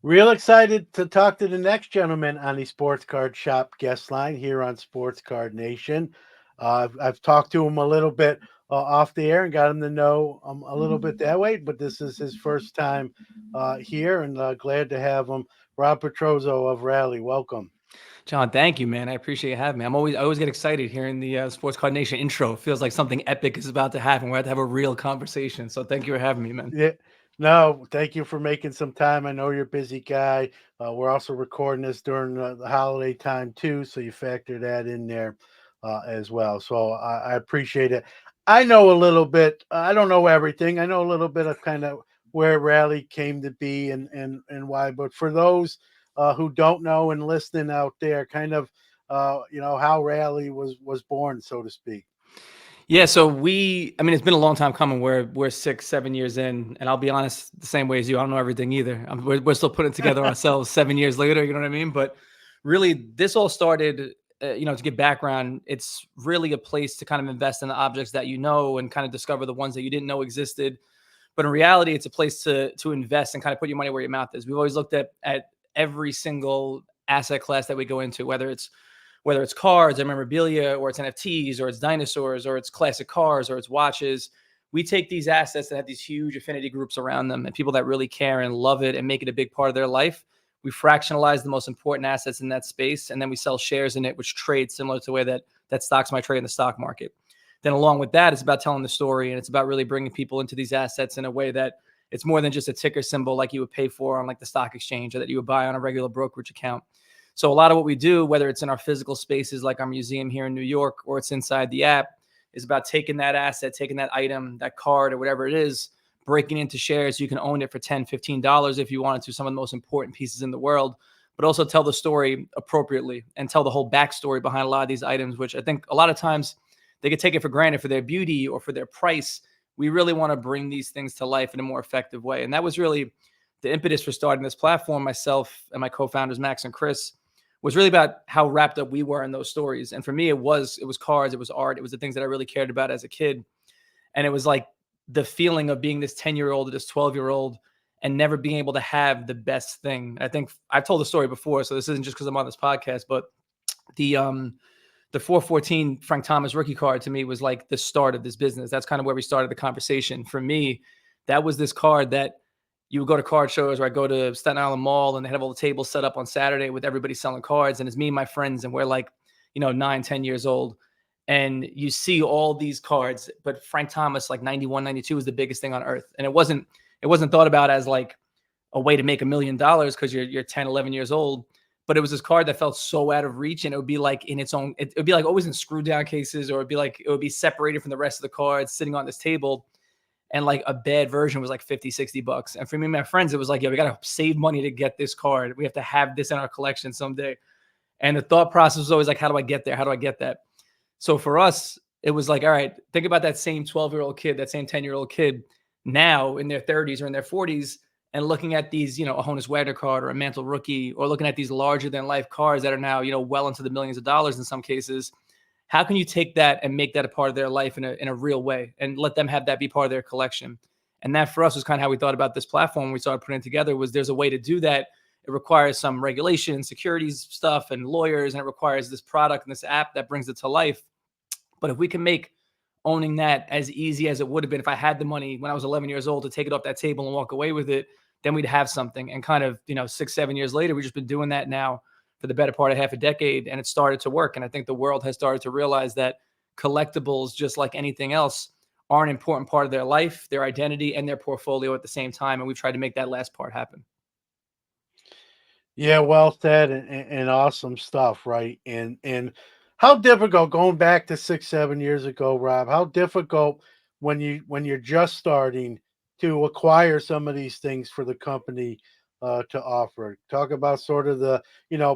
Real excited to talk to the next gentleman on the Sports Card Shop guest line here on Sports Card Nation. I've talked to him a little bit off the air and got him to know a little bit that way, but this is his first time here, and glad to have him. Rob Petrozzo of Rally, welcome. John, thank you, man. I appreciate you having me. I always get excited hearing the Sports Card Nation intro. It feels like something epic is about to happen. We're about to have a real conversation. So thank you for having me, man. Yeah, no, thank you for making some time. I know you're a busy guy. We're also recording this during the holiday time too, so you factor that in there as well. So I appreciate it. I know a little bit. I don't know everything. I know a little bit of kind of where Rally came to be and why. But for those who don't know and listening out there, kind of how Rally was born, so to speak. Yeah, so I mean, it's been a long time coming. We're 6, 7 years in, and I'll be honest, the same way as you. I don't know everything either. We're still putting it together ourselves 7 years later. You know what I mean? But really, this all started. To give background, it's really a place to kind of invest in the objects that you know and kind of discover the ones that you didn't know existed. But in reality, it's a place to invest and kind of put your money where your mouth is. We've always looked at every single asset class that we go into, whether it's cards or memorabilia or it's NFTs or it's dinosaurs or it's classic cars or it's watches. We take these assets that have these huge affinity groups around them and people that really care and love it and make it a big part of their life. We fractionalize the most important assets in that space, and then we sell shares in it, which trade similar to the way that stocks might trade in the stock market. Then along with that, it's about telling the story, and it's about really bringing people into these assets in a way that it's more than just a ticker symbol like you would pay for on like the stock exchange or that you would buy on a regular brokerage account. So a lot of what we do, whether it's in our physical spaces like our museum here in New York or it's inside the app, is about taking that asset, taking that item, that card or whatever it is, breaking into shares. You can own it for $10, $15 if you wanted to, some of the most important pieces in the world, but also tell the story appropriately and tell the whole backstory behind a lot of these items, which I think a lot of times they could take it for granted for their beauty or for their price. We really want to bring these things to life in a more effective way. And that was really the impetus for starting this platform. Myself and my co-founders, Max and Chris, was really about how wrapped up we were in those stories. And for me, it was cards, it was art, it was the things that I really cared about as a kid. And it was like the feeling of being this 10-year-old or this 12-year-old and never being able to have the best thing. I think I've told the story before, so this isn't just because I'm on this podcast, but the 414 Frank Thomas rookie card to me was like the start of this business. That's kind of where we started the conversation. For me, that was this card that you would go to card shows, or I go to Staten Island Mall and they have all the tables set up on Saturday with everybody selling cards. And it's me and my friends, and we're like, 9, 10 years old. And you see all these cards, but Frank Thomas, like 91, 92 was the biggest thing on earth. And it wasn't thought about as like a way to make $1 million because you're 10, 11 years old. But it was this card that felt so out of reach, and it would be like in its own, it would be like always in screw down cases, or it would be separated from the rest of the cards sitting on this table. And like a bad version was like 50, $60. And for me and my friends, it was like, yeah, we got to save money to get this card. We have to have this in our collection someday. And the thought process was always like, how do I get there? How do I get that? So for us, it was like, all right, think about that same 12-year-old kid, that same 10-year-old kid now in their 30s or in their 40s, and looking at these, a Honus Wagner card or a Mantle rookie, or looking at these larger than life cards that are now, well into the millions of dollars in some cases. How can you take that and make that a part of their life in a real way and let them have that be part of their collection? And that for us was kind of how we thought about this platform. When we started putting it together, was there's a way to do that. It requires some regulation, securities stuff, and lawyers, and it requires this product and this app that brings it to life. But if we can make owning that as easy as it would have been if I had the money when I was 11 years old to take it off that table and walk away with it, then we'd have something. And kind of, 6, 7 years later, we've just been doing that now for the better part of half a decade, and it started to work. And I think the world has started to realize that collectibles, just like anything else, are an important part of their life, their identity, and their portfolio at the same time. And we've tried to make that last part happen. Yeah, well said and awesome stuff, right? And how difficult going back to 6, 7 years ago, Rob, how difficult when you're just starting to acquire some of these things for the company to offer. Talk about sort of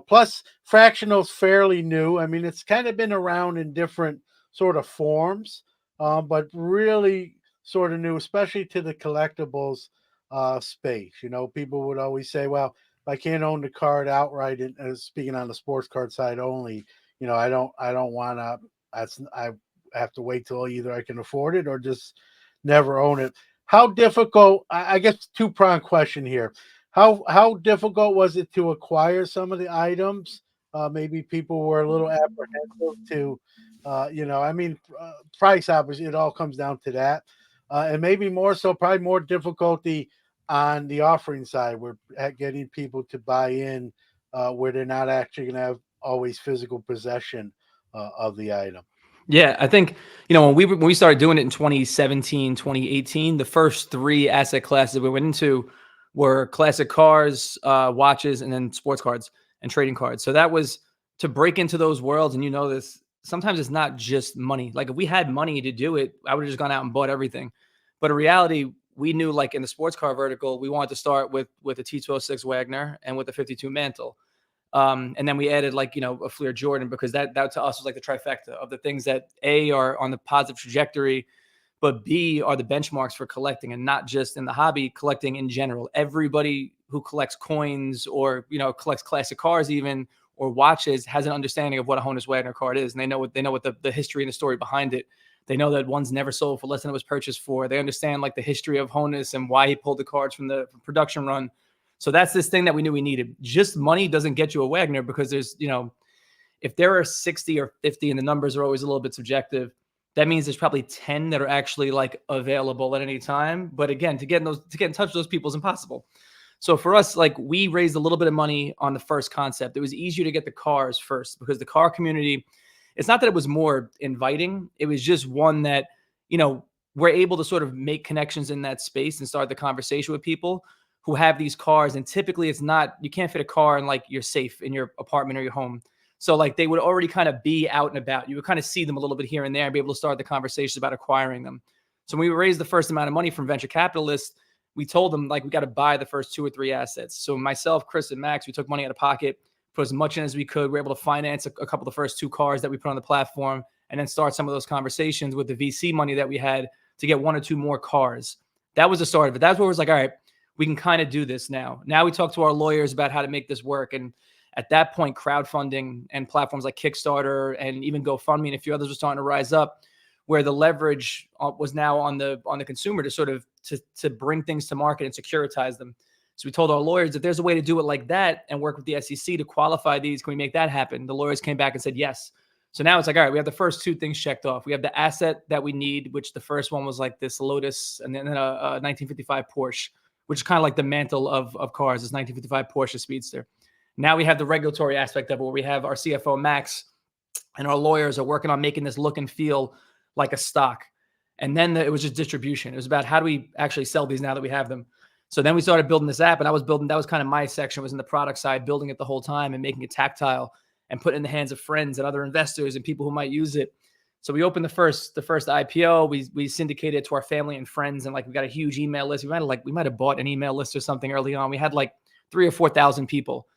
plus fractional's fairly new. I mean, it's kind of been around in different sort of forms, but really sort of new, especially to the collectibles space. People would always say, well, I can't own the card outright. And speaking on the sports card side only, I don't want to. I have to wait till either I can afford it or just never own it. How difficult? I guess two-pronged question here. how difficult was it to acquire some of the items? Maybe people were a little apprehensive to, I mean, price obviously it all comes down to that, and maybe more so, probably more difficulty on the offering side, where at getting people to buy in, where they're not actually going to have always physical possession of the item. Yeah, I think, when we started doing it in 2017, 2018, the first three asset classes we went into were classic cars, watches, and then sports cards and trading cards. So that was to break into those worlds. And this, sometimes it's not just money. Like if we had money to do it, I would have just gone out and bought everything. But in reality, we knew like in the sports car vertical, we wanted to start with a T206 Wagner and with a 52 Mantle. And then we added like, a Fleer Jordan, because that to us was like the trifecta of the things that A, are on the positive trajectory, but B, are the benchmarks for collecting, and not just in the hobby, collecting in general. Everybody who collects coins or, collects classic cars even, or watches, has an understanding of what a Honus Wagner card is. And they know what the history and the story behind it. They know that one's never sold for less than it was purchased for. They understand like the history of Honus and why he pulled the cards from the production run. So that's this thing that we knew we needed. Just money doesn't get you a Wagner, because there's, if there are 60 or 50, and the numbers are always a little bit subjective, that means there's probably 10 that are actually like available at any time. But again, to get in touch with those people is impossible. So for us, like, we raised a little bit of money on the first concept. It was easier to get the cars first, because the car community, it's not that it was more inviting. It was just one that, we're able to sort of make connections in that space and start the conversation with people who have these cars. And typically it's not, you can't fit a car in like your safe in your apartment or your home. So like they would already kind of be out and about. You would kind of see them a little bit here and there and be able to start the conversations about acquiring them. So when we raised the first amount of money from venture capitalists, we told them like, we got to buy the first 2 or 3 assets. So myself, Chris, and Max, we took money out of pocket, put as much in as we could. We were able to finance a couple of the first 2 cars that we put on the platform, and then start some of those conversations with the VC money that we had to get 1 or 2 more cars. That was the start of it. That's where it was like, all right, we can kind of do this now. Now we talk to our lawyers about how to make this work. And at that point, crowdfunding and platforms like Kickstarter and even GoFundMe and a few others were starting to rise up, where the leverage was now on the consumer to sort of to bring things to market and securitize them. So we told our lawyers, if there's a way to do it like that and work with the SEC to qualify these, can we make that happen? The lawyers came back and said yes. So now it's like, all right, we have the first 2 things checked off. We have the asset that we need, which the first one was like this Lotus, and then a 1955 Porsche, which is kind of like the mantle of cars, this 1955 Porsche Speedster. Now we have the regulatory aspect of it, where we have our CFO, Max, and our lawyers are working on making this look and feel like a stock. And then it was just distribution. It was about, how do we actually sell these now that we have them? So then we started building this app, and that was kind of my section, was in the product side, building it the whole time and making it tactile and put it in the hands of friends and other investors and people who might use it. So we opened the first IPO. We syndicated it to our family and friends, and like we got a huge email list. We might have bought an email list or something early on. We had like 3,000 or 4,000 people,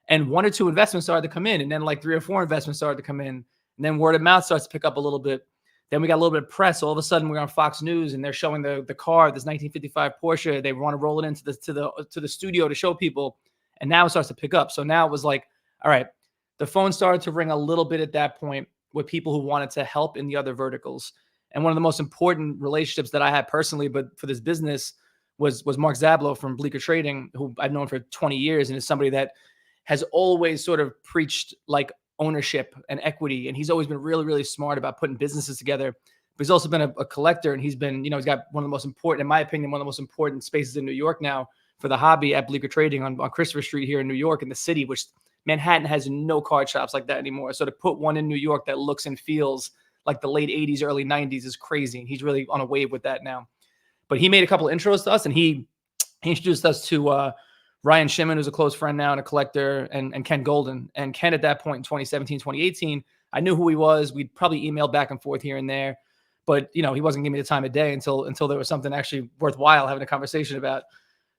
and 1 or 2 investments started to come in, and then like 3 or 4 investments started to come in, and then word of mouth starts to pick up a little bit. Then we got a little bit of press. All of a sudden, we're on Fox News, and they're showing the car, this 1955 Porsche. They want to roll it into the studio to show people, and now it starts to pick up. So now it was like, all right, the phone started to ring a little bit at that point with people who wanted to help in the other verticals. And one of the most important relationships that I had personally, but for this business, was Mark Zablo from Bleecker Trading, who I've known for 20 years, and is somebody that has always sort of preached like ownership and equity. And he's always been really, really smart about putting businesses together. But he's also been a collector, and he's been, he's got one of the most important, in my opinion, one of the most important spaces in New York now for the hobby at Bleecker Trading on Christopher Street here in New York, in the city, which Manhattan has no card shops like that anymore. So to put one in New York that looks and feels like the late 80s, early 90s is crazy. And he's really on a wave with that now. But he made a couple of intros to us, and he introduced us to Ryan Shimon, who's a close friend now and a collector, and Ken Golden. And Ken, at that point in 2017, 2018, I knew who he was. We'd probably emailed back and forth here and there, but he wasn't giving me the time of day until there was something actually worthwhile having a conversation about.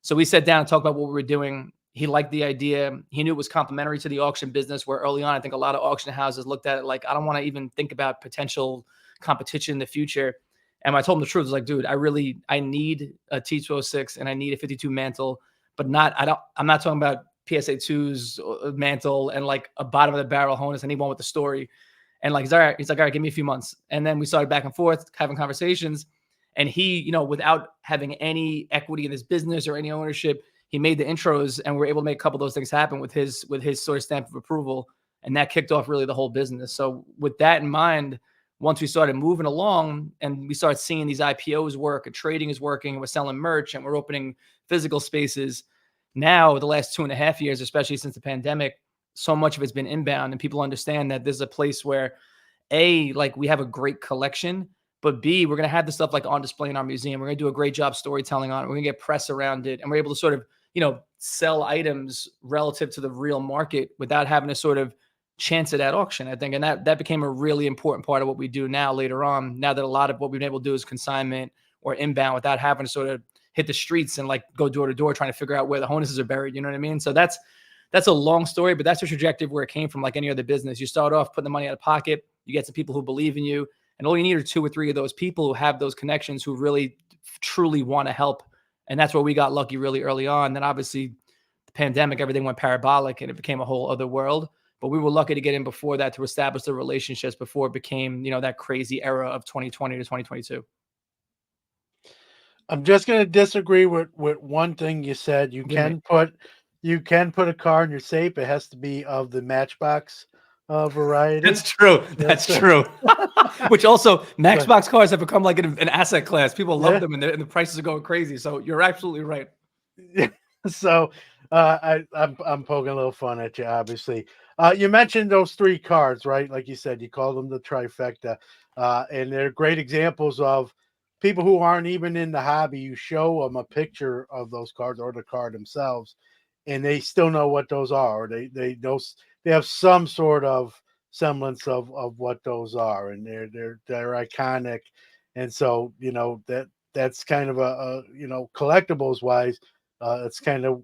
So we sat down and talked about what we were doing. He liked the idea. He knew it was complementary to the auction business, where early on, I think a lot of auction houses looked at it like, I don't want to even think about potential competition in the future. And I told him the truth. I was like, dude, I need a T206 and I need a 52 Mantle, but I'm not talking about PSA 2s Mantle and like a bottom of the barrel Honus. I need one with the story. And like, he's like, all right, give me a few months. And then we started back and forth having conversations. And he, without having any equity in his business or any ownership, he made the intros, and we were able to make a couple of those things happen with his sort of stamp of approval, and that kicked off really the whole business. So with that in mind, once we started moving along and we started seeing these IPOs work and trading is working, we're selling merch and we're opening physical spaces. Now, the last 2.5 years, especially since the pandemic, so much of it's been inbound, and people understand that this is a place where A, like we have a great collection, but B, we're going to have this stuff like on display in our museum. We're going to do a great job storytelling on it. We're going to get press around it, and we're able to sort of, sell items relative to the real market without having to sort of chance it at auction, I think. And that became a really important part of what we do now later on, now that a lot of what we've been able to do is consignment or inbound without having to sort of hit the streets and like go door to door trying to figure out where the harnesses are buried. You know what I mean? So that's a long story, but that's the trajectory of where it came from. Like any other business, you start off putting the money out of pocket, you get some people who believe in you, and all you need are 2 or 3 of those people who have those connections, who really truly want to help. And that's where we got lucky really early on. Then obviously the pandemic, everything went parabolic and it became a whole other world. But we were lucky to get in before that to establish the relationships before it became, that crazy era of 2020 to 2022. I'm just going to disagree with one thing you said. Give me. You can put a car in your safe. It has to be of the Matchbox variety. That's true. That's true. Which also, Matchbox cars have become like an asset class. People love them, and the prices are going crazy. So you're absolutely right. So I'm poking a little fun at you, obviously. You mentioned those 3 cards, right? Like you said, you call them the trifecta, and they're great examples of people who aren't even in the hobby. You show them a picture of those cards or the card themselves, and they still know what those are. They know, they have some sort of semblance of what those are, and they're iconic. And so that's kind of a collectibles wise, it's kind of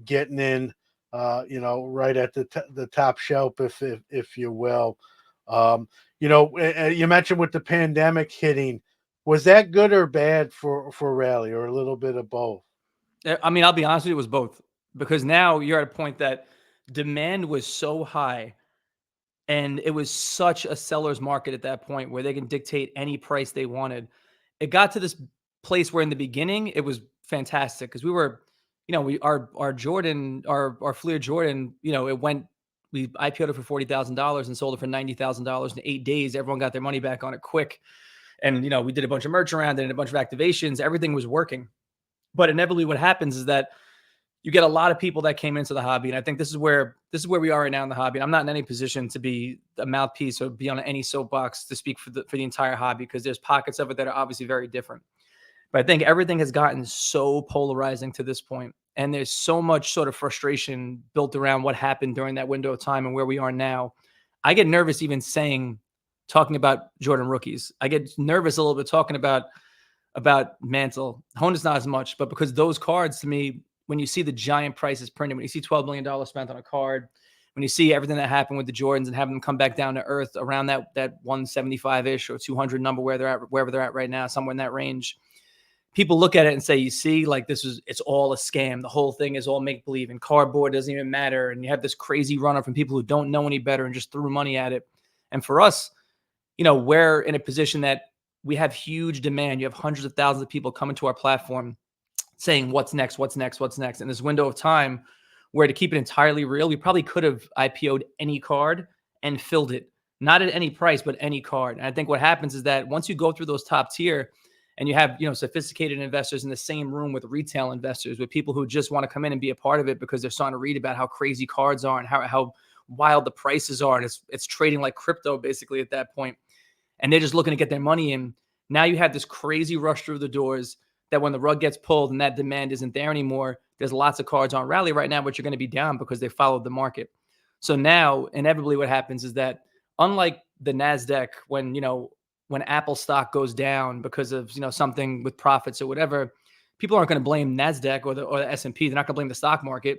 getting in right at the top shelf, if you will. You mentioned with the pandemic hitting, was that good or bad for Rally, or a little bit of both? I mean, I'll be honest with you, it was both, because now you're at a point that demand was so high and it was such a seller's market at that point where they can dictate any price they wanted. It got to this place where in the beginning it was fantastic because we were, our Jordan, our Fleer Jordan, we IPO'd it for $40,000 and sold it for $90,000 in 8 days. Everyone got their money back on it quick. And, we did a bunch of merch around it and a bunch of activations. Everything was working. But inevitably what happens is that you get a lot of people that came into the hobby. And I think this is where we are right now in the hobby. And I'm not in any position to be a mouthpiece or be on any soapbox to speak for the entire hobby, because there's pockets of it that are obviously very different. But I think everything has gotten so polarizing to this point, and there's so much sort of frustration built around what happened during that window of time and where we are now. I get nervous even talking about Jordan rookies. I get nervous a little bit talking about Mantle. Honda's not as much, but because those cards, to me, when you see the giant prices printed, when you see $12 million spent on a card, when you see everything that happened with the Jordans and having them come back down to earth around that 175-ish or 200 number wherever they're at right now, somewhere in that range, people look at it and say, you see, like it's all a scam. The whole thing is all make believe, and cardboard doesn't even matter. And you have this crazy run up from people who don't know any better and just threw money at it. And for us, we're in a position that we have huge demand. You have hundreds of thousands of people coming to our platform saying, what's next, what's next, what's next? In this window of time where, to keep it entirely real, we probably could have IPO'd any card and filled it, not at any price, but any card. And I think what happens is that once you go through those top tier and you have, sophisticated investors in the same room with retail investors, with people who just want to come in and be a part of it because they're starting to read about how crazy cards are and how wild the prices are. And it's trading like crypto basically at that point. And they're just looking to get their money in. Now you have this crazy rush through the doors that when the rug gets pulled and that demand isn't there anymore, there's lots of cards on Rally right now, but you're going to be down because they followed the market. So now, inevitably, what happens is that, unlike the NASDAQ, when Apple stock goes down because of, something with profits or whatever, people aren't going to blame NASDAQ or the S&P. They're not going to blame the stock market.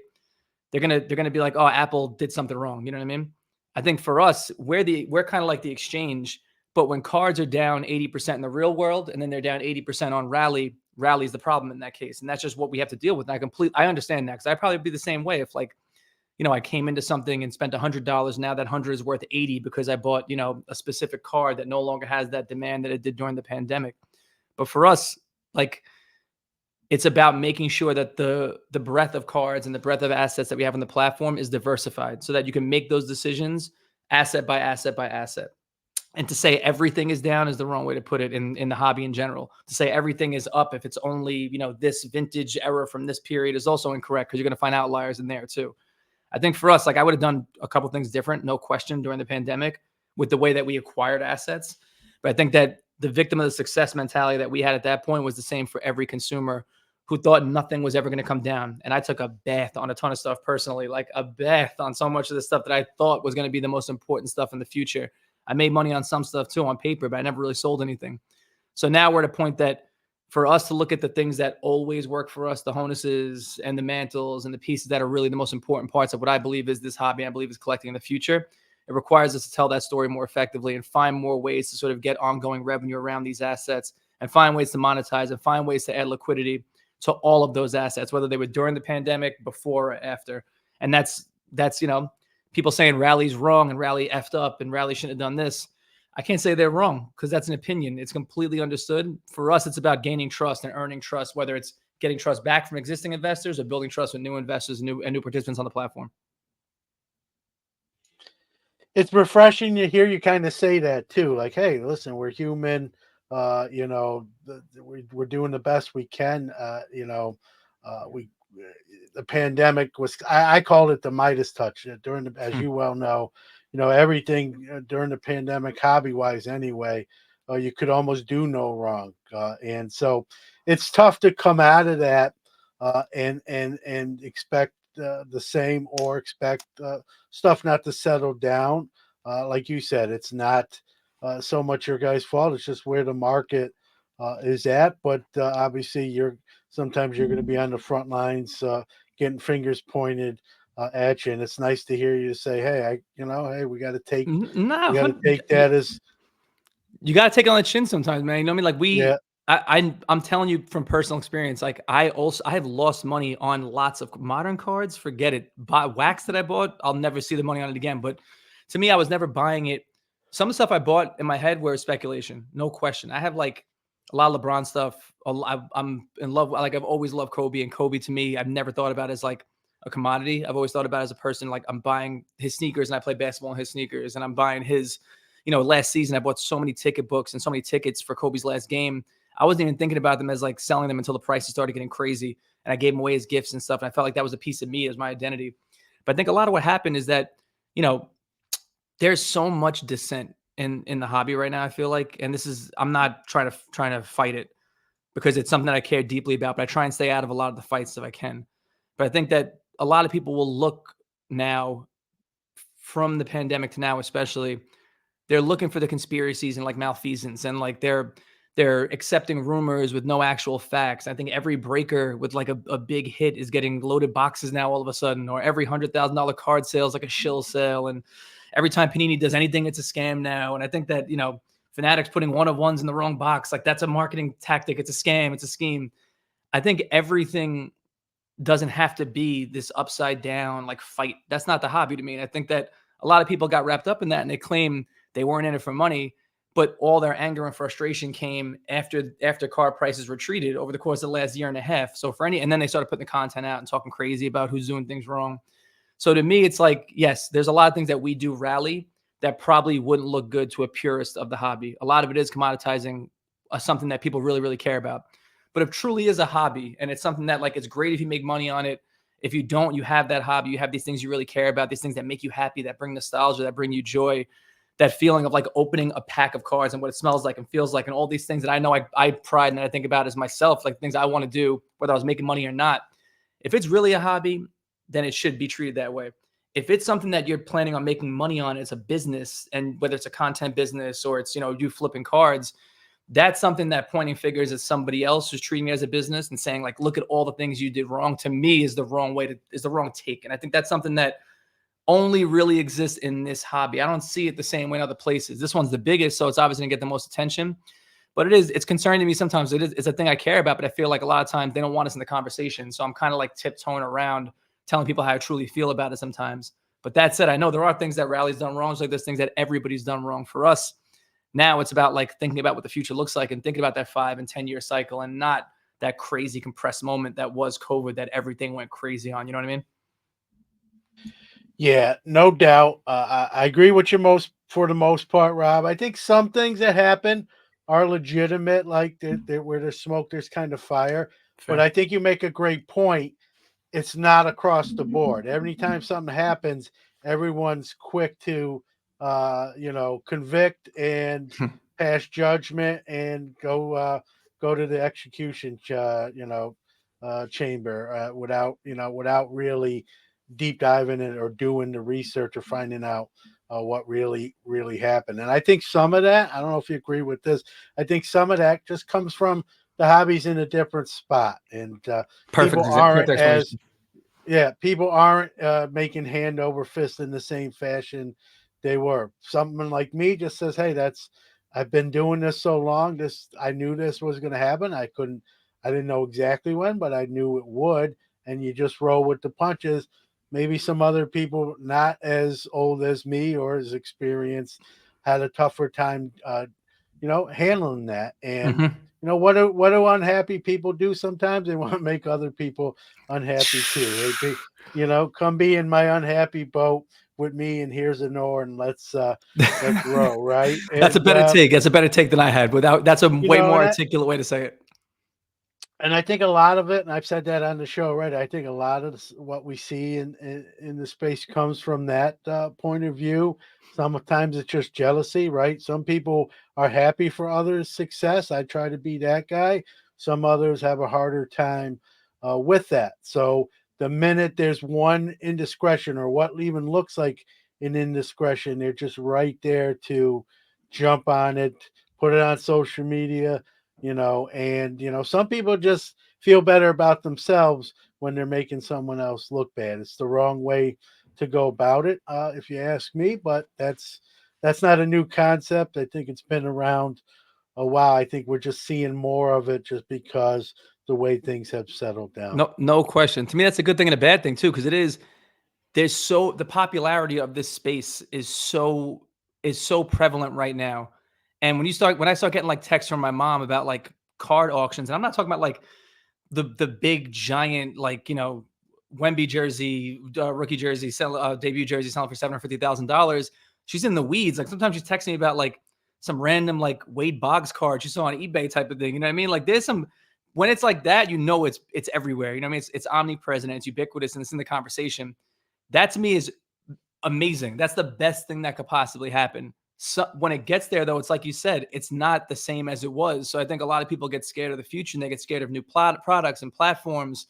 They're going to be like, oh, Apple did something wrong. You know what I mean? I think for us, we're kind of like the exchange. But when cards are down 80% in the real world and then they're down 80% on Rally, Rally's the problem in that case. And that's just what we have to deal with. And I understand that, because I'd probably be the same way if, like, I came into something and spent $100. Now that 100 is worth 80 because I bought, a specific card that no longer has that demand that it did during the pandemic. But for us, like, It's about making sure that the breadth of cards and the breadth of assets that we have on the platform is diversified so that you can make those decisions asset by asset by asset. And to say everything is down is the wrong way to put it in the hobby in general. To say everything is up if it's only, this vintage era from this period is also incorrect, because you're going to find outliers in there too. I think for us, like, I would have done a couple things different, no question, during the pandemic with the way that we acquired assets. But I think that the victim of the success mentality that we had at that point was the same for every consumer who thought nothing was ever going to come down. And I took a bath on a ton of stuff personally, like a bath on so much of the stuff that I thought was going to be the most important stuff in the future. I made money on some stuff too on paper, but I never really sold anything. So now we're at a point that for us to look at the things that always work for us, the Honuses and the Mantles and the pieces that are really the most important parts of what I believe is this hobby, I believe is collecting in the future. It requires us to tell that story more effectively and find more ways to sort of get ongoing revenue around these assets and find ways to monetize and find ways to add liquidity to all of those assets, whether they were during the pandemic, before or after. And that's people saying Rally's wrong and Rally effed up and Rally shouldn't have done this. I can't say they're wrong, because that's an opinion. It's completely understood. For us, it's about gaining trust and earning trust, whether it's getting trust back from existing investors or building trust with new investors and new participants on the platform. It's refreshing to hear you kind of say that too. Like, hey, listen, we're human. We're doing the best we can. We the pandemic was, I called it the Midas touch during the, as you well know, everything during the pandemic, hobby wise anyway, you could almost do no wrong. And so it's tough to come out of that and expect the same, or expect stuff not to settle down. Like you said, it's not so much your guys' fault. It's just where the market is at. But obviously, sometimes you're going to be on the front lines, getting fingers pointed at you, and it's nice to hear you say, "Hey, hey, we got to take that as." You got to take it on the chin sometimes, man. You know what I mean? Like Yeah. I'm telling you from personal experience. Like I have lost money on lots of modern cards. Forget it. Wax that I bought, I'll never see the money on it again. But to me, I was never buying it. Some of the stuff I bought in my head were speculation, no question. I have like a lot of LeBron stuff. I'm in love. Like I've always loved Kobe, and Kobe to me, I've never thought about as like a commodity. I've always thought about it as a person. Like I'm buying his sneakers, and I play basketball in his sneakers, and I'm buying his. Last season I bought so many ticket books and so many tickets for Kobe's last game. I wasn't even thinking about them as like selling them until the prices started getting crazy, and I gave them away as gifts and stuff. And I felt like that was a piece of me as my identity. But I think a lot of what happened is that, there's so much dissent in the hobby right now, I feel like, and I'm not trying to fight it, because it's something that I care deeply about, but I try and stay out of a lot of the fights if I can. But I think that a lot of people will look now, from the pandemic to now, especially, they're looking for the conspiracies and like malfeasance, and like they're accepting rumors with no actual facts. I think every breaker with like a big hit is getting loaded boxes now all of a sudden, or every $100,000 card sale is like a shill sale, and every time Panini does anything, it's a scam now. And I think that Fanatics putting one of ones in the wrong box, like that's a marketing tactic. It's a scam. It's a scheme. I think everything doesn't have to be this upside down like fight. That's not the hobby to me. And I think that a lot of people got wrapped up in that, and they claim they weren't in it for money, but all their anger and frustration came after car prices retreated over the course of the last year and a half. So and then they started putting the content out and talking crazy about who's doing things wrong. So to me, it's like, yes, there's a lot of things that we do Rally that probably wouldn't look good to a purist of the hobby. A lot of it is commoditizing something that people really, really care about. But if truly is a hobby, and it's something that like, it's great if you make money on it. If you don't, you have that hobby, you have these things you really care about, these things that make you happy, that bring nostalgia, that bring you joy, that feeling of like opening a pack of cards and what it smells like and feels like, and all these things that I know I pride and that I think about as myself, like things I want to do, whether I was making money or not. If it's really a hobby, then it should be treated that way. If it's something that you're planning on making money on, it's a business, and whether it's a content business or it's, you flipping cards, that's something that pointing fingers at somebody else who's treating it as a business and saying like, look at all the things you did wrong, to me is the wrong take. And I think that's something that only really exists in this hobby. I don't see it the same way in other places. This one's the biggest, so it's obviously gonna get the most attention. But it's concerning to me sometimes. It's a thing I care about, but I feel like a lot of times they don't want us in the conversation. So I'm kind of like tiptoeing around telling people how I truly feel about it sometimes. But that said, I know there are things that Rally's done wrong. It's like there's things that everybody's done wrong. For us, now it's about like thinking about what the future looks like and thinking about that 5 and 10 year cycle, and not that crazy compressed moment that was COVID that everything went crazy on. You know what I mean? Yeah, no doubt. I agree with you most for the most part, Rob. I think some things that happen are legitimate, like where there's smoke, there's kind of fire. But Fair. I think you make a great point. It's not across the board. Every time something happens, everyone's quick to, convict and pass judgment and go to the execution, chamber without really deep diving it or doing the research or finding out what really happened. And I think some of that, I don't know if you agree with this, I think some of that just comes from the hobby's in a different spot, and people Perfect aren't as explanation. yeah, people aren't making hand over fist in the same fashion they were. Someone like me just says, "Hey, that's I've been doing this so long. This I knew this was going to happen. I didn't know exactly when, but I knew it would." And you just roll with the punches. Maybe some other people not as old as me or as experienced had a tougher time, handling that. And Hmm. what do unhappy people do sometimes? They want to make other people unhappy too. Come be in my unhappy boat with me, and here's an oar, and let's row, right? That's a And better take. That's a better take than I had. Without that's a you way know, more and I, articulate way to say it. and I think a lot of it, and I've said that on the show, right? I think a lot of what we see in the space comes from that point of view. Sometimes it's just jealousy, right? Some people are happy for others' success. I try to be that guy. Some others have a harder time with that. So the minute there's one indiscretion or what even looks like an indiscretion, they're just right there to jump on it, put it on social media, and some people just feel better about themselves when they're making someone else look bad. It's the wrong way to go about it, if you ask me, but that's not a new concept. I think it's been around a while. I think we're just seeing more of it just because the way things have settled down. No, no question. To me, that's a good thing and a bad thing too, because it is the popularity of this space is so prevalent right now. And when I start getting like texts from my mom about like card auctions, and I'm not talking about like the big giant like Wemby jersey, rookie jersey, debut jersey selling for $750,000. She's in the weeds. Like sometimes she's texting me about like some random like Wade Boggs card she saw on eBay type of thing. You know what I mean? Like there's some when it's like that, it's everywhere. You know what I mean? It's omnipresent, it's ubiquitous, and it's in the conversation. That to me is amazing. That's the best thing that could possibly happen. So when it gets there, though, it's like you said, it's not the same as it was. So I think a lot of people get scared of the future and they get scared of new products and platforms,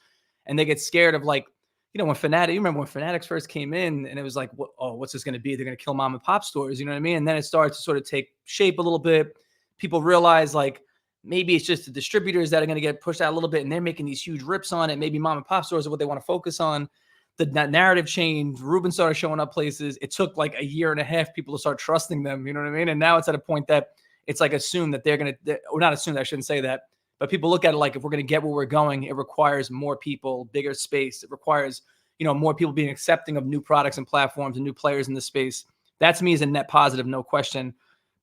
and they get scared of like, when Fanatic. You remember when Fanatics first came in, and it was like, what's this going to be? They're going to kill mom and pop stores. You know what I mean? And then it started to sort of take shape a little bit. People realize like maybe it's just the distributors that are going to get pushed out a little bit, and they're making these huge rips on it. Maybe mom and pop stores are what they want to focus on. That narrative changed. Ruben started showing up places. It took like a year and a half people to start trusting them. You know what I mean? And now it's at a point that it's like assumed that they're going to, or not assumed, I shouldn't say that, but people look at it like if we're going to get where we're going, it requires more people, bigger space. It requires, more people being accepting of new products and platforms and new players in the space. That to me is a net positive, no question.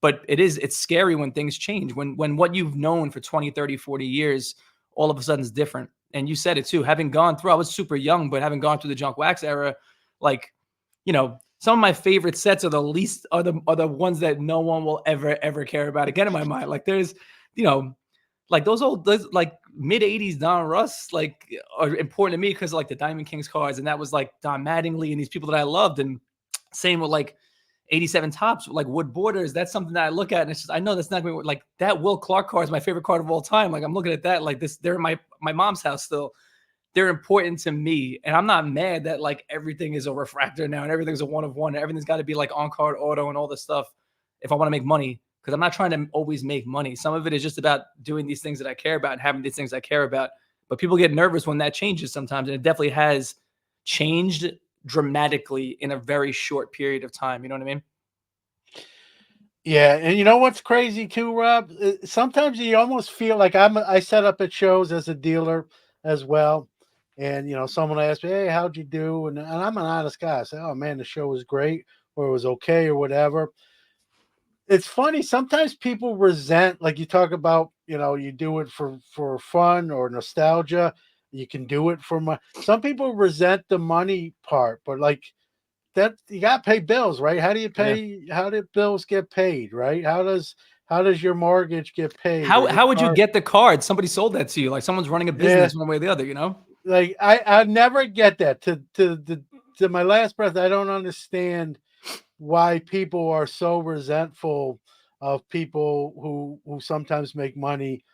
But it's scary when things change, when what you've known for 20, 30, 40 years, all of a sudden is different. And you said it too, having gone through, I was super young, but having gone through the junk wax era, like, some of my favorite sets are the ones that no one will ever care about again in my mind. Like there's, you know, like those like mid 80s Don Russ, like are important to me because like the Diamond Kings cards, and that was like Don Mattingly and these people that I loved. And same with like 87 tops, like wood borders. That's something that I look at, and it's just I know that's not going to like that. Will Clark card is my favorite card of all time. Like I'm looking at that, like this, they're in my mom's house still. They're important to me, and I'm not mad that like everything is a refractor now and everything's a one of one. Everything's got to be like on card auto and all this stuff if I want to make money. Because I'm not trying to always make money. Some of it is just about doing these things that I care about and having these things I care about. But people get nervous when that changes sometimes, and it definitely has changed dramatically in a very short period of time. You know what I mean? Yeah, and you know what's crazy too, Rob? Sometimes you almost feel like I set up at shows as a dealer as well, and someone asks me, "Hey, how'd you do?" And I'm an honest guy. I say, "Oh man, the show was great, or it was okay, or whatever." it's funny. Sometimes people resent, like you talk about, you do it for fun or nostalgia. You can do it for money. Some people resent the money part, but like that, you got to pay bills, right? How do you Yeah. pay? How do bills get paid, right? How does your mortgage get paid or How your how would you car? get the card? Somebody sold that to you. Like someone's running a Yeah, business one way or the other, you know? like I never get that. To my last breath, I don't understand why people are so resentful of people who sometimes make money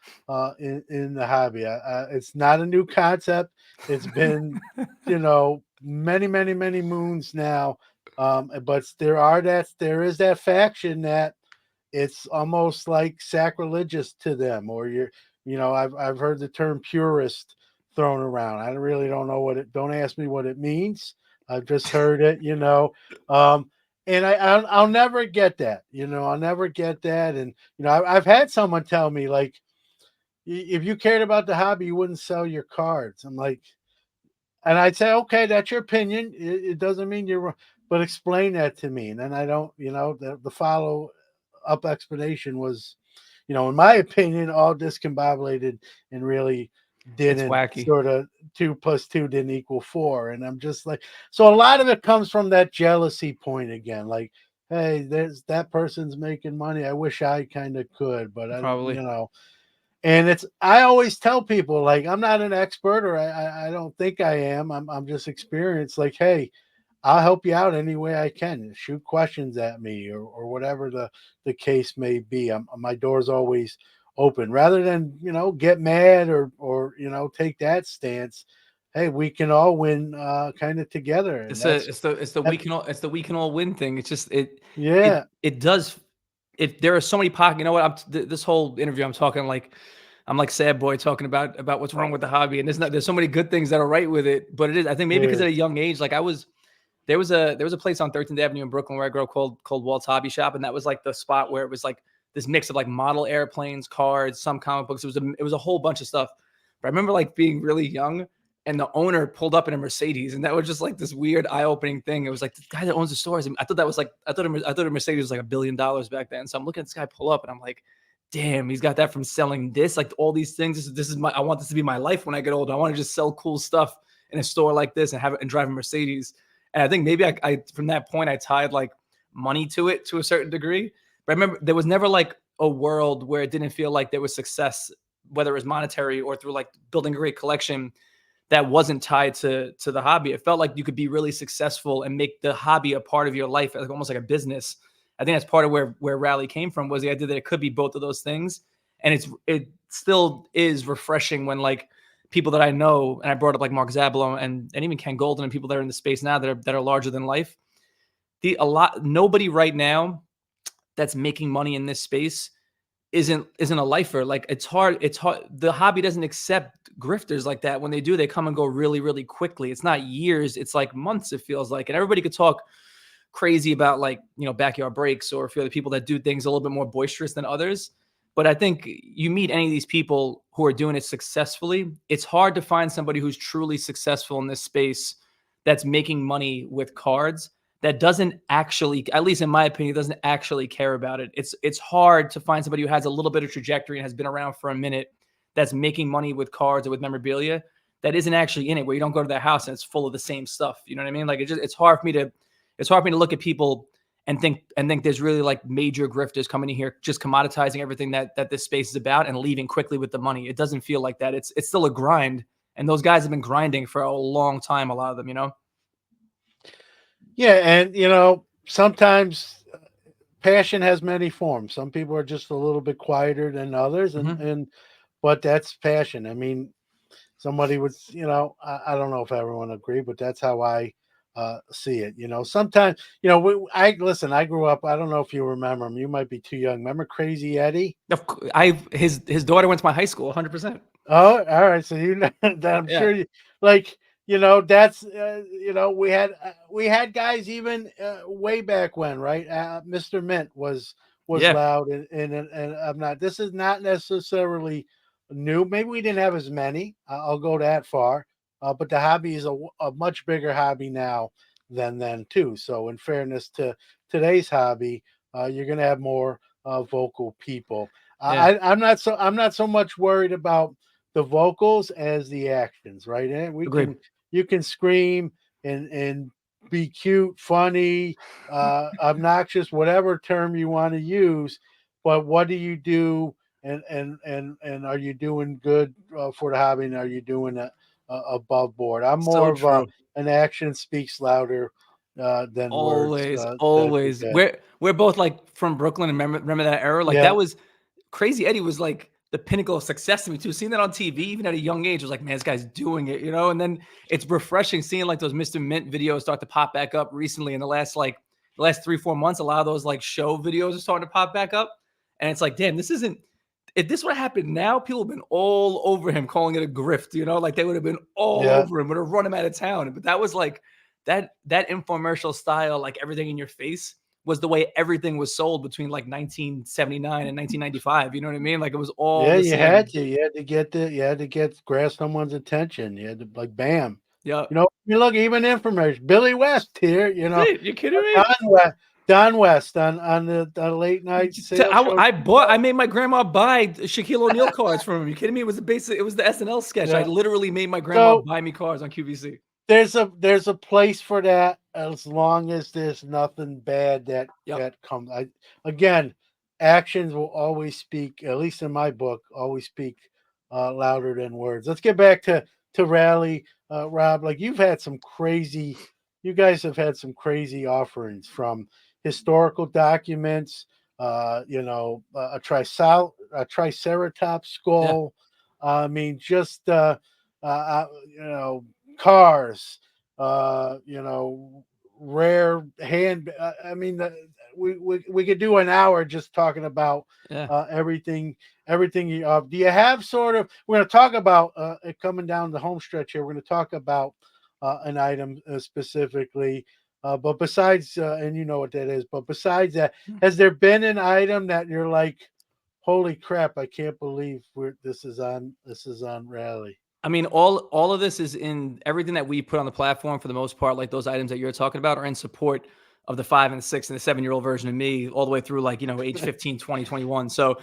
in the hobby. It's not a new concept. It's been many moons now. But there is that faction that it's almost like sacrilegious to them, or I've heard the term purist thrown around. I really don't know what it. Don't ask me what it means. I've just heard it. Um, and I'll never get that. I'll never get that. And I've had someone tell me like, if you cared about the hobby, you wouldn't sell your cards. I'm like, and I'd say, okay, that's your opinion. It doesn't mean you're wrong, but explain that to me. And then I don't, the follow up explanation was, in my opinion, all discombobulated and really It's didn't wacky. sort of 2 plus 2 didn't equal 4. And I'm just like, so a lot of it comes from that jealousy point again. Like, hey, there's that person's making money. I wish I kind of could, but I don't, Probably. and I always tell people like I'm not an expert, or I don't think I am. I'm just experienced. Like, hey, I'll help you out any way I can. Shoot questions at me, or whatever the case may be. My door's always open. Rather than get mad or take that stance. Hey, we can all win kind of together, and It's a it's the that, we can all win thing. It's just yeah, it does it there are so many pockets. You know what? This whole interview I'm talking like I'm like sad boy talking about what's wrong with the hobby, and there's so many good things that are right with it. But it is, I think, maybe because yeah, at a young age, like I was there was a place on 13th Avenue in Brooklyn where I grew up called Walt's Hobby Shop, and that was like the spot where it was like this mix of like model airplanes, cards, some comic books. It was a whole bunch of stuff. But I remember like being really young, and the owner pulled up in a Mercedes, and that was just like this weird eye opening thing. It was like the guy that owns the stores. I thought that was like I thought a Mercedes was like $1 billion back then. So I'm looking at this guy pull up, and I'm like, damn, he's got that from selling this, like all these things. This is my I want this to be my life when I get older. I want to just sell cool stuff in a store like this and have it and drive a Mercedes. And I think maybe I from that point I tied like money to it to a certain degree. But I remember there was never like a world where it didn't feel like there was success, whether it was monetary or through like building a great collection that wasn't tied to the hobby. It felt like you could be really successful and make the hobby a part of your life, like almost like a business. I think that's part of where Rally came from, was the idea that it could be both of those things. And it still is refreshing when like people that I know, and I brought up like Mark Zabalo and even Ken Golden and people that are in the space now that are larger than life. Nobody right now that's making money in this space isn't a lifer. Like it's hard. The hobby doesn't accept grifters like that. When they do, they come and go really really quickly. It's not years, it's like months, it feels like. And everybody could talk crazy about like backyard breaks, or if you're the people that do things a little bit more boisterous than others. But I think you meet any of these people who are doing it successfully, it's hard to find somebody who's truly successful in this space that's making money with cards that doesn't actually, at least in my opinion, doesn't actually care about it. It's hard to find somebody who has a little bit of trajectory and has been around for a minute that's making money with cards or with memorabilia that isn't actually in it, where you don't go to their house and it's full of the same stuff. You know what I mean? Like it's hard for me to look at people and think there's really like major grifters coming in here just commoditizing everything that this space is about and leaving quickly with the money. It doesn't feel like that. It's still a grind, and those guys have been grinding for a long time. A lot of them, you know. yeah. And sometimes passion has many forms. Some people are just a little bit quieter than others, and Hmm. and but that's passion. I mean, somebody would, I don't know if everyone agree, but that's how I see it. Sometimes, I listen. I grew up. I don't know if you remember him. You might be too young. Remember Crazy Eddie? I his daughter went to my high school, 100%. Oh, all right. So you know that, I'm Yeah, sure you like, that's we had guys even way back when, right? Mr. Mint was yeah. loud, and I'm not. This is not necessarily new. Maybe we didn't have as many. I'll go that far. But the hobby is a much bigger hobby now than then too. So in fairness to today's hobby, you're going to have more vocal people. Yeah, I'm not so much worried about the vocals as the actions, right? And agreed. you can scream and be cute, funny, obnoxious, whatever term you want to use, but what do you do? And are you doing good for the hobby? And are you doing it above board? I'm more So of a true. an action speaks louder than words. Always, That you always. get. We're both like from Brooklyn, and remember that era? Like Yeah, that was Crazy Eddie was like the pinnacle of success to me too. Seeing that on TV, even at a young age, was like, man, this guy's doing it, you know. And then it's refreshing seeing like those Mr. Mint videos start to pop back up recently in the last 3-4 months. A lot of those like show videos are starting to pop back up, and it's like, damn, this isn't. If this would have happened now, people have been all over him, calling it a grift, you know, like they would have been all yeah, over him, would have run him out of town. But that was like that infomercial style, like everything in your face, was the way everything was sold between like 1979 and 1995. You know what I mean? Like it was all yeah. the same. You had to get you had to get grasp someone's attention. You had to like bam. Yeah. You know, you look even information. Billy West here. You know, You kidding me? Don West. Don West on the late night sales show. I made my grandma buy Shaquille O'Neal cards from him. You kidding me? It was it was the SNL sketch. I Yeah. literally made my grandma So buy me cards on QVC. there's a place for that as long as there's nothing bad Yep. that comes. I again, actions will always speak. At least in my book, always speak louder than words. Let's get back to rally, Rob. Like you've had some crazy. You guys have had some crazy offerings from historical documents. A triceratops Yeah. skull. I mean, just you know, cars, you know, rare hand. I mean, we could do an hour just talking about Yeah. everything. Everything. Do you have sort of? We're going to talk about it coming down the home stretch here. We're going to talk about an item specifically. But besides, and you know what that is. But besides that, has there been an item that you're like, holy crap, I can't believe this is on Rally. I mean, all of this is in everything that we put on the platform for the most part. Like those items that you're talking about are in support of the 5 and the 6 and the 7-year-old version of me, all the way through like, you know, age 15, 20, 21. So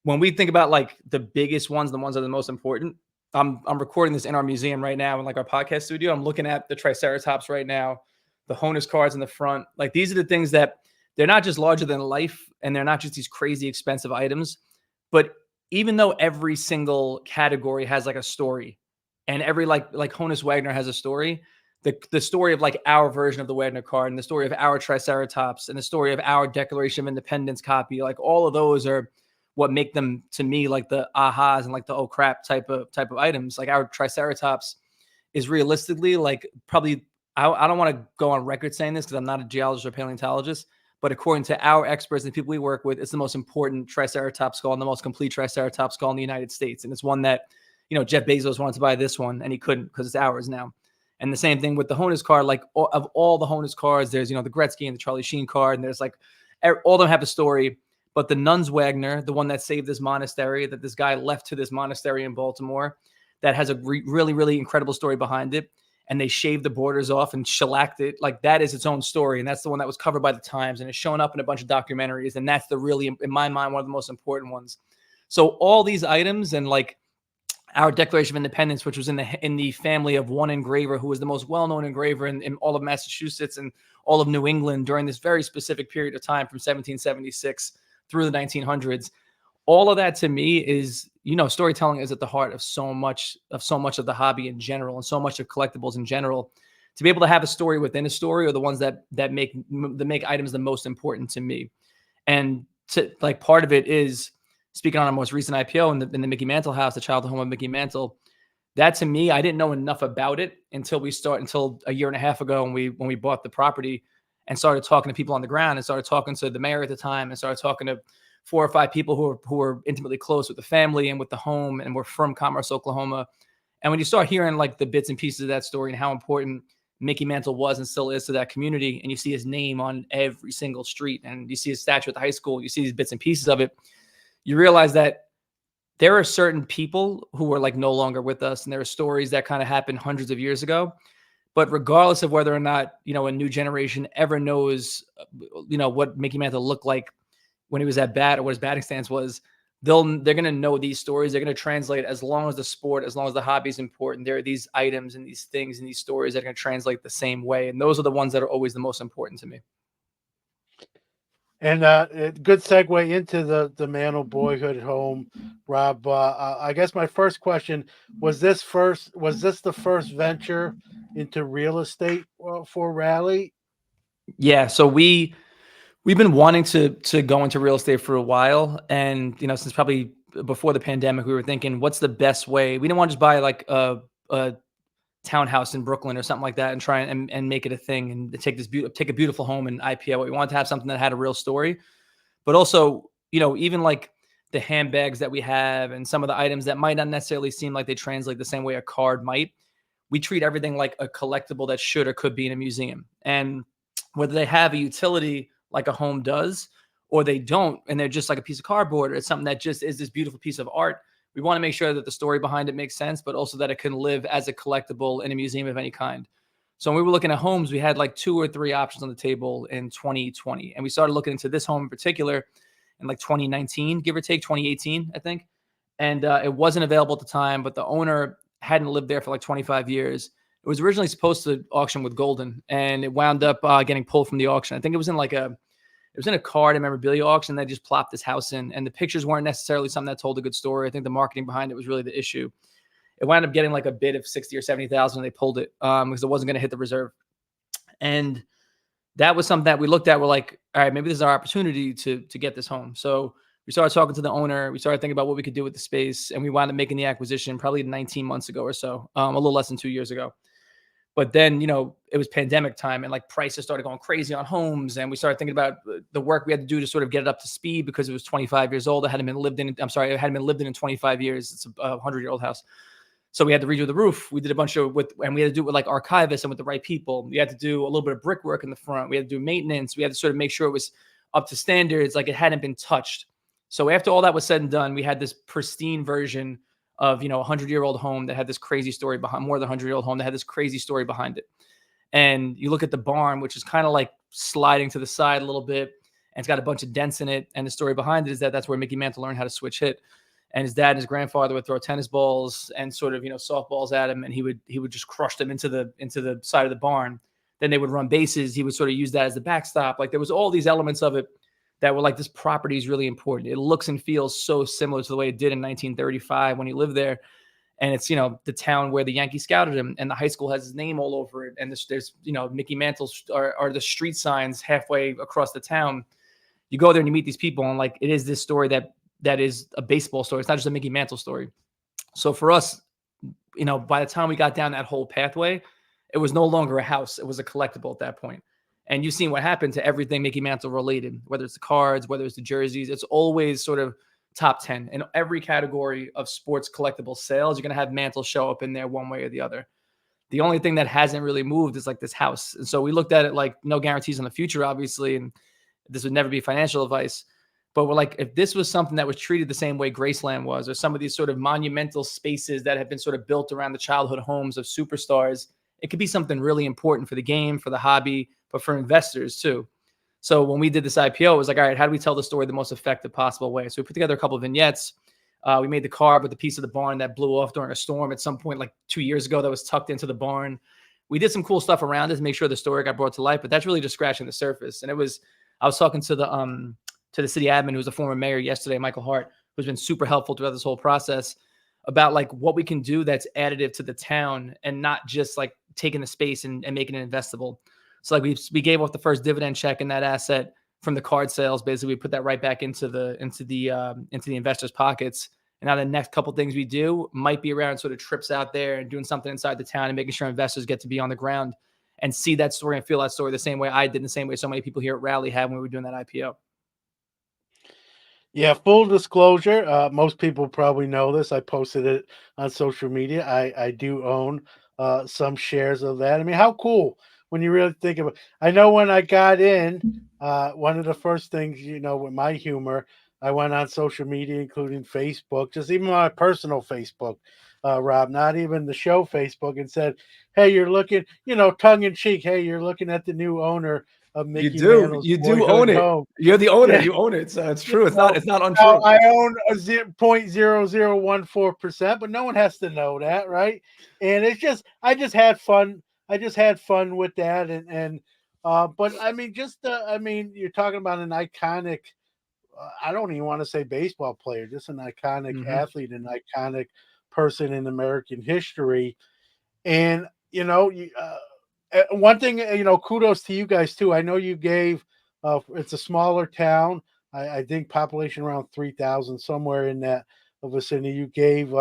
when we think about like the biggest ones, the ones that are the most important, I'm recording this in our museum right now in like our podcast studio. I'm looking at the Triceratops right now, the Honus cards in the front. Like these are the things that they're not just larger than life and they're not just these crazy expensive items, but even though every single category has like a story and every like Honus Wagner has a story, the story of like our version of the Wagner card and the story of our Triceratops and the story of our Declaration of Independence copy, like all of those are what make them to me like the ahas and like the oh crap type of items. Like our Triceratops is realistically like probably I don't want to go on record saying this because I'm not a geologist or paleontologist, but according to our experts and the people we work with, it's the most important Triceratops skull and the most complete Triceratops skull in the United States. And it's one that, you know, Jeff Bezos wanted to buy this one and he couldn't because it's ours now. And the same thing with the Honus card, like of all the Honus cards, there's, you know, the Gretzky and the Charlie Sheen card, and there's like all of them have a story. But the Nuns Wagner, the one that saved this monastery, that this guy left to this monastery in Baltimore, that has a really, really incredible story behind it. And they shaved the borders off and shellacked it. Like that is its own story. And that's the one that was covered by the Times and it's shown up in a bunch of documentaries. And that's the really, in my mind, one of the most important ones. So all these items and like our Declaration of Independence, which was in the family of one engraver who was the most well-known engraver in all of Massachusetts and all of New England during this very specific period of time from 1776 through the 1900s. All of that to me is, you know, storytelling is at the heart of so much of the hobby in general and so much of collectibles in general. To be able to have a story within a story are the ones that make items the most important to me. And to like part of it is speaking on our most recent IPO in the Mickey Mantle house, the childhood home of Mickey Mantle. That to me, I didn't know enough about it until a year and a half ago when we bought the property and started talking to people on the ground and started talking to the mayor at the time and started talking to 4 or 5 people who were intimately close with the family and with the home and were from Commerce, Oklahoma. And when you start hearing like the bits and pieces of that story and how important Mickey Mantle was and still is to that community, and you see his name on every single street and you see his statue at the high school, you see these bits and pieces of it, you realize that there are certain people who are like no longer with us. And there are stories that kind of happened hundreds of years ago, But regardless of whether or not, a new generation ever knows, what Mickey Mantle looked like when he was at bat or what his batting stance was, they're going to know these stories. They're going to translate as long as the sport, as long as the hobby is important. There are these items and these things and these stories that are going to translate the same way. And those are the ones that are always the most important to me. And good segue into the Mantle boyhood home, Rob. I guess my first question was this the first venture into real estate for Rally? Yeah. So we've been wanting to go into real estate for a while, and since probably before the pandemic, we were thinking, what's the best way? We didn't want to just buy like a townhouse in Brooklyn or something like that and try and make it a thing and take a beautiful home and IPO it. We wanted to have something that had a real story, but also, even like the handbags that we have and some of the items that might not necessarily seem like they translate the same way a card might. We treat everything like a collectible that should or could be in a museum. And whether they have a utility like a home does, or they don't, and they're just like a piece of cardboard, or it's something that just is this beautiful piece of art, we want to make sure that the story behind it makes sense, but also that it can live as a collectible in a museum of any kind. So when we were looking at homes, we had like 2 or 3 options on the table in 2020. And we started looking into this home in particular in like 2019, give or take 2018, I think. And it wasn't available at the time, but the owner hadn't lived there for like 25 years. It was originally supposed to auction with Golden, and it wound up getting pulled from the auction. I think it was in a card and memorabilia auction. They just plopped this house in, and the pictures weren't necessarily something that told a good story. I think the marketing behind it was really the issue. It wound up getting like a bid of 60 or 70,000, and they pulled it because it wasn't going to hit the reserve. And that was something that we looked at. We're like, all right, maybe this is our opportunity to get this home. So we started talking to the owner. We started thinking about what we could do with the space, and we wound up making the acquisition probably 19 months ago or so, a little less than 2 years ago. But then, it was pandemic time, and like prices started going crazy on homes. And we started thinking about the work we had to do to sort of get it up to speed because it was 25 years old. It hadn't been lived in. It hadn't been lived in 25 years. It's a 100-year-old house. So we had to redo the roof. We did a bunch of and we had to do it with like archivists and with the right people. We had to do a little bit of brickwork in the front. We had to do maintenance. We had to sort of make sure it was up to standards, like it hadn't been touched. So after all that was said and done, we had this pristine version of, a 100-year-old home that had this crazy story behind, more than a 100-year-old home that had this crazy story behind it. And you look at the barn, which is kind of like sliding to the side a little bit, and it's got a bunch of dents in it. And the story behind it is that that's where Mickey Mantle learned how to switch hit. And his dad and his grandfather would throw tennis balls and sort of, softballs at him, and he would just crush them into the side of the barn. Then they would run bases. He would sort of use that as the backstop. Like there was all these elements of it that were like, this property is really important. It looks and feels so similar to the way it did in 1935 when he lived there. And it's, the town where the Yankees scouted him, and the high school has his name all over it. And there's Mickey Mantle's are the street signs halfway across the town. You go there and you meet these people, and like, it is this story that is a baseball story. It's not just a Mickey Mantle story. So for us, by the time we got down that whole pathway, it was no longer a house. It was a collectible at that point. And you've seen what happened to everything Mickey Mantle related, whether it's the cards, whether it's the jerseys. It's always sort of top 10 in every category of sports collectible sales. You're going to have Mantle show up in there one way or the other. The only thing that hasn't really moved is like this house. And so we looked at it like no guarantees on the future, obviously. And this would never be financial advice. But we're like, if this was something that was treated the same way Graceland was, or some of these sort of monumental spaces that have been sort of built around the childhood homes of superstars, it could be something really important for the game, for the hobby, but for investors too. So when we did this IPO, it was like, all right, how do we tell the story the most effective possible way? So we put together a couple of vignettes. We made the card with the piece of the barn that blew off during a storm at some point, like 2 years ago, that was tucked into the barn. We did some cool stuff around it to make sure the story got brought to life, but that's really just scratching the surface. And I was talking to the city admin, who's a former mayor yesterday, Michael Hart, who's been super helpful throughout this whole process, about like what we can do that's additive to the town and not just like taking the space and making it investable. So like we gave off the first dividend check in that asset from the card sales. Basically, we put that right back into the investors' pockets. And now the next couple things we do might be around sort of trips out there and doing something inside the town and making sure investors get to be on the ground and see that story and feel that story the same way I did, the same way so many people here at Rally had when we were doing that IPO. Yeah, full disclosure, most people probably know this. I posted it on social media. I do own some shares of that. I mean, how cool when you really think of it. I know when I got in, one of the first things, with my humor, I went on social media, including Facebook, just even my personal Facebook. Rob, not even the show Facebook, and said, "Hey, you're looking, tongue in cheek. Hey, you're looking at the new owner of Mickey Mantle's You do Boyhood own it. home." You're the owner. Yeah, You own it. So it's you true. know, It's not now untrue. I own a 0.0014%, but no one has to know that, right? And I just had fun. I just had fun with that, but I mean, you're talking about an iconic. I don't even want to say baseball player, just an iconic Hmm. athlete, an iconic person in American history. And one thing, kudos to you guys too. I know you gave. It's a smaller town. I think population around 3,000, somewhere in that vicinity. You gave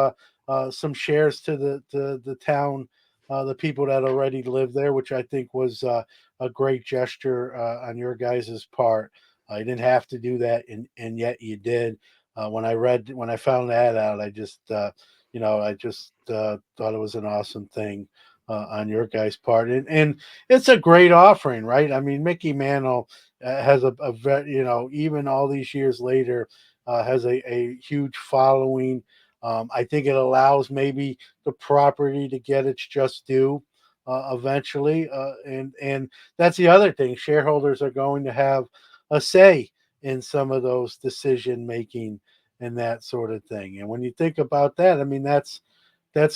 some shares to the town, the people that already live there, which I think was a great gesture on your guys' part. You didn't have to do that, and yet you did. When I found that out, I just thought it was an awesome thing on your guys' part, and it's a great offering, right? I mean, Mickey Mantle has even all these years later, has a huge following. I think it allows maybe the property to get its just due eventually, and that's the other thing. Shareholders are going to have a say in some of those decision making and that sort of thing. And when you think about that, I mean, that's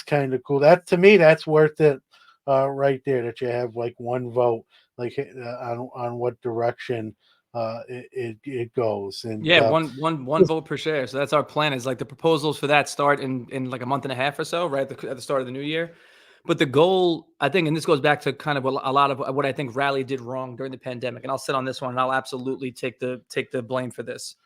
kind of cool. That, to me, that's worth it, right there. That you have like one vote, like on what direction it goes. And Yeah, one vote per share. So that's our plan. Is like the proposals for that start in like a month and a half or so, right at the start of the new year. But the goal, I think, and this goes back to kind of a lot of what I think Rally did wrong during the pandemic. And I'll sit on this one, and I'll absolutely take the blame for this.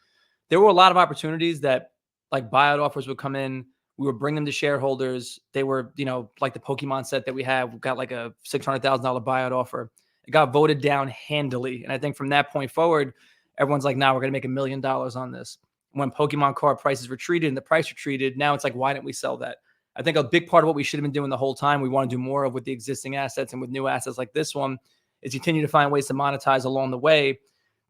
There were a lot of opportunities that like buyout offers would come in. We would bring them to shareholders. They were, like the Pokemon set that we have. We got like a $600,000 buyout offer. It got voted down handily. And I think from that point forward, everyone's like, now we're going to make $1 million on this. When Pokemon card prices retreated and the price retreated, now it's like, why didn't we sell that? I think a big part of what we should have been doing the whole time, we want to do more of with the existing assets and with new assets like this one, is continue to find ways to monetize along the way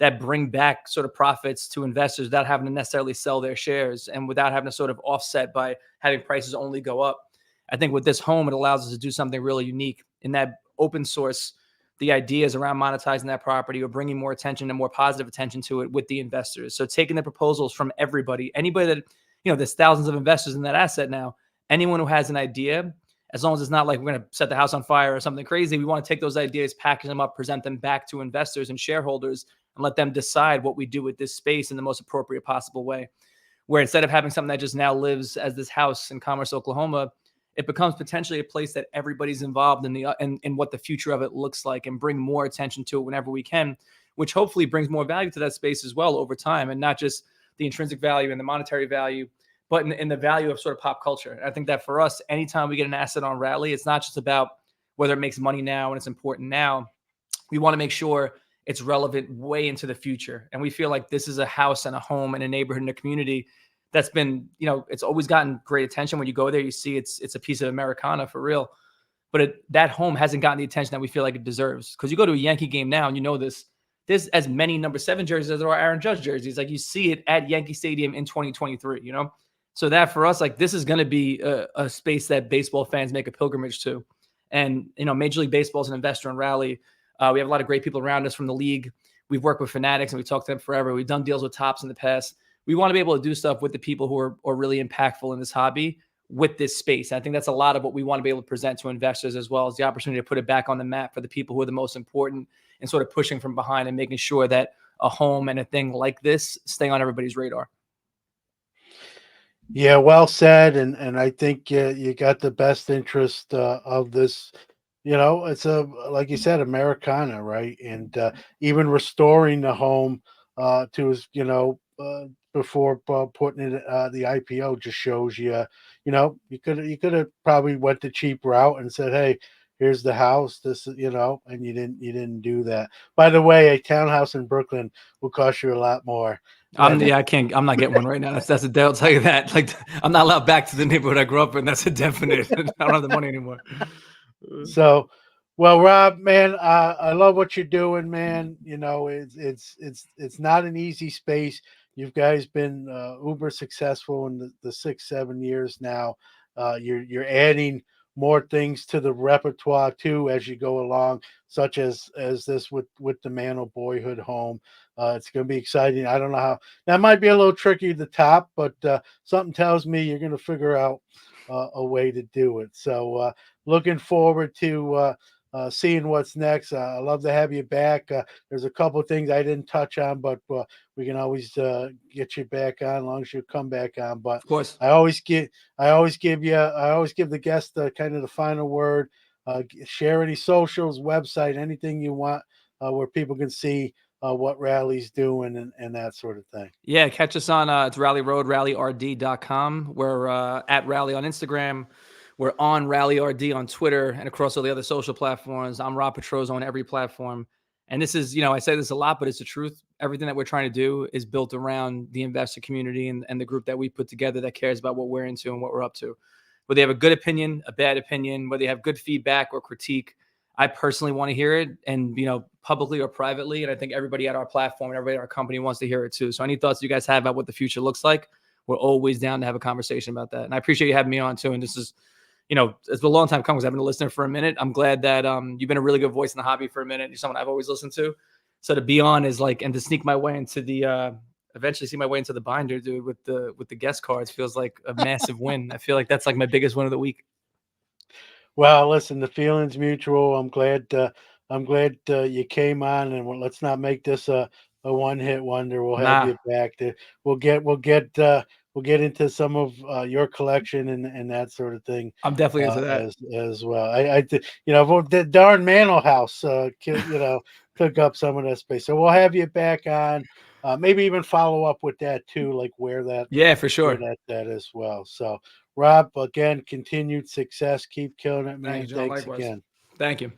that bring back sort of profits to investors without having to necessarily sell their shares and without having to sort of offset by having prices only go up. I think with this home, it allows us to do something really unique in that open source the ideas around monetizing that property or bringing more attention and more positive attention to it with the investors. So taking the proposals from anybody that, there's thousands of investors in that asset now, anyone who has an idea, as long as it's not like we're going to set the house on fire or something crazy, we want to take those ideas, package them up, present them back to investors and shareholders and let them decide what we do with this space in the most appropriate possible way. Where instead of having something that just now lives as this house in Commerce, Oklahoma, it becomes potentially a place that everybody's involved in in what the future of it looks like and bring more attention to it whenever we can, which hopefully brings more value to that space as well over time, and not just the intrinsic value and the monetary value, but in the value of sort of pop culture. And I think that for us, anytime we get an asset on Rally, it's not just about whether it makes money now and it's important now. We want to make sure it's relevant way into the future. And we feel like this is a house and a home and a neighborhood and a community that's been, it's always gotten great attention. When you go there, you see it's a piece of Americana for real. But that home hasn't gotten the attention that we feel like it deserves. Because you go to a Yankee game now, and this, there's as many number 7 jerseys as there are Aaron Judge jerseys. Like you see it at Yankee Stadium in 2023. So that for us, like this is going to be a space that baseball fans make a pilgrimage to. And Major League Baseball is an investor in Rally. We have a lot of great people around us from the league. We've worked with Fanatics and we talked to them forever. We've done deals with Tops in the past. We want to be able to do stuff with the people who are really impactful in this hobby with this space. I think that's a lot of what we want to be able to present to investors, as well as the opportunity to put it back on the map for the people who are the most important and sort of pushing from behind and making sure that a home and a thing like this stay on everybody's radar. Yeah, well said, and I think you got the best interest of this. It's a, like you said, Americana, right? And even restoring the home to his, before putting it the IPO just shows you, you could have probably went the cheap route and said, hey, here's the house, this, and you didn't do that. By the way, a townhouse in Brooklyn will cost you a lot more than. I'm not getting one right now. That's a, I'll tell you that. Like, I'm not allowed back to the neighborhood I grew up in. That's a definite. I don't have the money anymore. So, well, Rob, man, I love what you're doing, man. It's not an easy space. You guys been uber successful in the 6-7 years now You're adding more things to the repertoire too as you go along, such as this with the Mantle Boyhood home. It's going to be exciting. I don't know how that might be a little tricky to top, but something tells me you're going to figure out a way to do it. So looking forward to seeing what's next. I love to have you back. There's a couple of things I didn't touch on, but we can always get you back on as long as you come back on. But Of course. I always give I always give the guest kind of the final word. Share any socials, website, anything you want where people can see what Rally's doing and that sort of thing. Yeah, catch us on it's RallyRd, RallyRD.com. We're at Rally on Instagram. We're on RallyRD on Twitter and across all the other social platforms. I'm Rob Petrozzo on every platform. And this is, I say this a lot, but it's the truth. Everything that we're trying to do is built around the investor community and the group that we put together that cares about what we're into and what we're up to. Whether you have a good opinion, a bad opinion, whether you have good feedback or critique, I personally want to hear it, and publicly or privately. And I think everybody at our platform and everybody at our company wants to hear it too. So any thoughts you guys have about what the future looks like, we're always down to have a conversation about that. And I appreciate you having me on too. And this is, it's been a long time coming because I've been a listener for a minute. I'm glad that you've been a really good voice in the hobby for a minute. You're someone I've always listened to. So to be on is like, and to sneak my way into the eventually see my way into the binder, dude, with the guest cards feels like a massive win. I feel like that's like my biggest win of the week. Well, listen, the feeling's mutual. I'm glad you came on, and let's not make this a one hit wonder. We'll have Nah, you back. We'll get into some of your collection and that sort of thing I'm definitely into that. as well. The darn Mantle House, took up some of that space. So we'll have you back on. Maybe even follow up with that too, like Yeah, for where sure. that as well. So Rob, again, continued success. Keep killing it, Thank man. you, John. Thanks Likewise. again. Thank you.